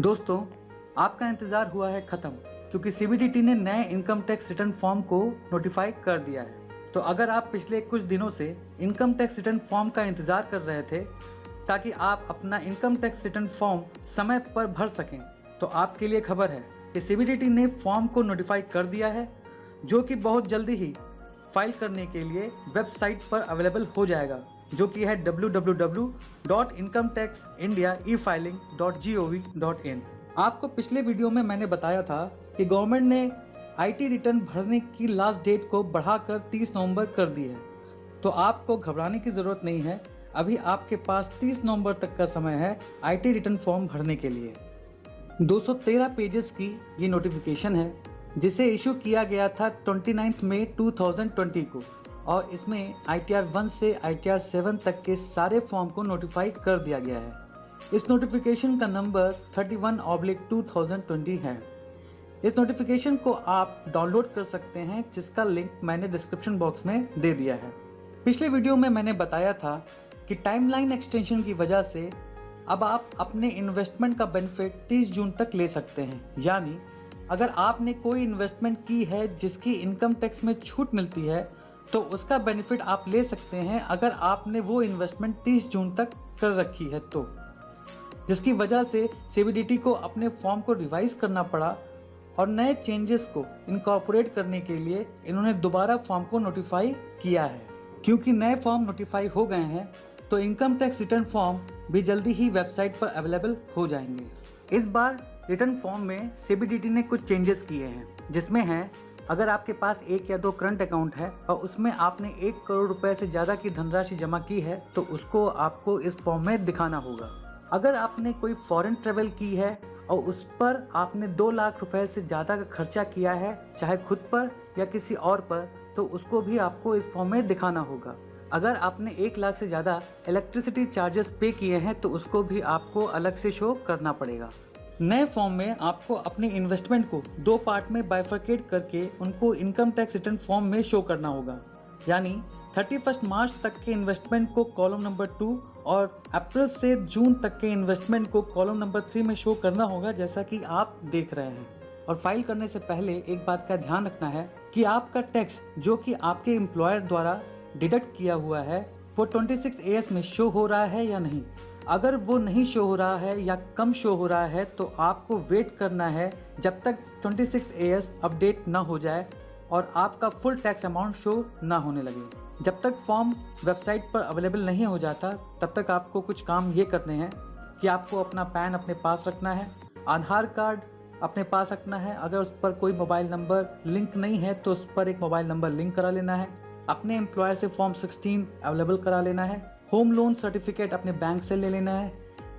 दोस्तों, आपका इंतज़ार हुआ है ख़त्म क्योंकि सीबीडीटी ने नए इनकम टैक्स रिटर्न फॉर्म को नोटिफाई कर दिया है। तो अगर आप पिछले कुछ दिनों से इनकम टैक्स रिटर्न फॉर्म का इंतज़ार कर रहे थे ताकि आप अपना इनकम टैक्स रिटर्न फॉर्म समय पर भर सकें, तो आपके लिए खबर है कि सीबीडीटी ने फॉर्म को नोटिफाई कर दिया है, जो कि बहुत जल्दी ही फाइल करने के लिए वेबसाइट पर अवेलेबल हो जाएगा, जो कि है www.incometaxindiaefiling.gov.in। आपको पिछले वीडियो में मैंने बताया था कि गवर्नमेंट ने आईटी रिटर्न भरने की लास्ट डेट को बढ़ाकर 30 नवंबर कर दी है। तो आपको घबराने की ज़रूरत नहीं है, अभी आपके पास 30 नवंबर तक का समय है आईटी रिटर्न फॉर्म भरने के लिए। 213 पेजेस की ये नोटिफिकेशन है, जिसे इशू किया गया था 29 मई 2020 को, और इसमें ITR 1 से ITR 7 तक के सारे फॉर्म को नोटिफाई कर दिया गया है। इस नोटिफिकेशन का नंबर 31/2020 है। इस नोटिफिकेशन को आप डाउनलोड कर सकते हैं, जिसका लिंक मैंने डिस्क्रिप्शन बॉक्स में दे दिया है। पिछले वीडियो में मैंने बताया था कि टाइमलाइन एक्सटेंशन की वजह से अब आप अपने इन्वेस्टमेंट का बेनिफिट 30 जून तक ले सकते हैं। यानी अगर आपने कोई इन्वेस्टमेंट की है जिसकी इनकम टैक्स में छूट मिलती है, तो उसका बेनिफिट आप ले सकते हैं अगर आपने वो इन्वेस्टमेंट 30 जून तक कर रखी है तो, जिसकी वजह से सीबीडीटी को अपने फॉर्म को रिवाइज करना पड़ा और नए चेंजेस को इनकॉर्पोरेट करने के लिए इन्होंने दोबारा फॉर्म को नोटिफाई किया है। क्योंकि नए फॉर्म नोटिफाई हो गए हैं, तो इनकम टैक्स रिटर्न फॉर्म भी जल्दी ही वेबसाइट पर अवेलेबल हो जाएंगे। इस बार रिटर्न फॉर्म में सीबीडीटी ने कुछ चेंजेस किए हैं, जिसमें है अगर आपके पास 1 या 2 करंट अकाउंट है और उसमें आपने 1 करोड़ रुपए से ज़्यादा की धनराशि जमा की है, तो उसको आपको इस फॉर्म में दिखाना होगा। अगर आपने कोई फॉरेन ट्रेवल की है और उस पर आपने 2 लाख रुपए से ज़्यादा का खर्चा किया है, चाहे खुद पर या किसी और पर, तो उसको भी आपको इस फॉर्म में दिखाना होगा। अगर आपने 1 लाख से ज़्यादा इलेक्ट्रिसिटी चार्जेस पे किए हैं, तो उसको भी आपको अलग से शो करना पड़ेगा। नए फॉर्म में आपको अपने इन्वेस्टमेंट को 2 पार्ट में बाइफरकेट करके उनको इनकम टैक्स रिटर्न फॉर्म में शो करना होगा। यानी 31 मार्च तक के इन्वेस्टमेंट को कॉलम नंबर 2 और अप्रैल से जून तक के इन्वेस्टमेंट को कॉलम नंबर 3 में शो करना होगा, जैसा कि आप देख रहे हैं। और फाइल करने से पहले एक बात का ध्यान रखना है कि आपका टैक्स जो कि आपके एम्प्लॉयर द्वारा डिडक्ट किया हुआ है, वो 26 AS में शो हो रहा है या नहीं। अगर वो नहीं शो हो रहा है या कम शो हो रहा है, तो आपको वेट करना है जब तक 26 AS अपडेट ना हो जाए और आपका फुल टैक्स अमाउंट शो ना होने लगे। जब तक फॉर्म वेबसाइट पर अवेलेबल नहीं हो जाता, तब तक आपको कुछ काम ये करने हैं कि आपको अपना पैन अपने पास रखना है, आधार कार्ड अपने पास रखना है। अगर उस पर कोई मोबाइल नंबर लिंक नहीं है, तो उस पर एक मोबाइल नंबर लिंक करा लेना है। अपने एम्प्लॉयर से फॉर्म 16 अवेलेबल करा लेना है। होम लोन सर्टिफिकेट अपने बैंक से ले लेना है,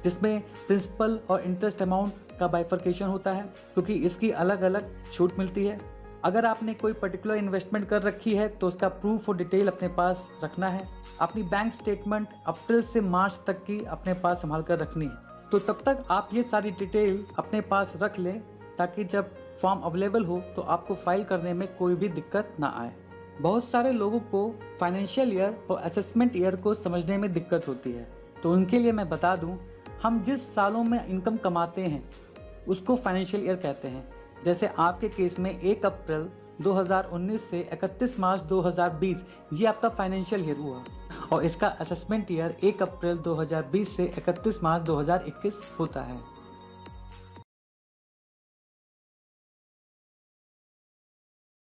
जिसमें प्रिंसिपल और इंटरेस्ट अमाउंट का बाइफरकेशन होता है, क्योंकि इसकी अलग अलग छूट मिलती है। अगर आपने कोई पर्टिकुलर इन्वेस्टमेंट कर रखी है, तो उसका प्रूफ और डिटेल अपने पास रखना है। अपनी बैंक स्टेटमेंट अप्रैल से मार्च तक की अपने पास संभाल कर रखनी है। तो तब तक आप ये सारी डिटेल अपने पास रख लें, ताकि जब फॉर्म अवेलेबल हो तो आपको फाइल करने में कोई भी दिक्कत ना आए। बहुत सारे लोगों को फाइनेंशियल ईयर और असेसमेंट ईयर को समझने में दिक्कत होती है, तो उनके लिए मैं बता दूं, हम जिस सालों में इनकम कमाते हैं उसको फाइनेंशियल ईयर कहते हैं। जैसे आपके केस में 1 अप्रैल 2019 से 31 मार्च 2020 ये आपका फाइनेंशियल ईयर हुआ, और इसका असेसमेंट ईयर 1 अप्रैल 2020 से 31 मार्च 2021 होता है।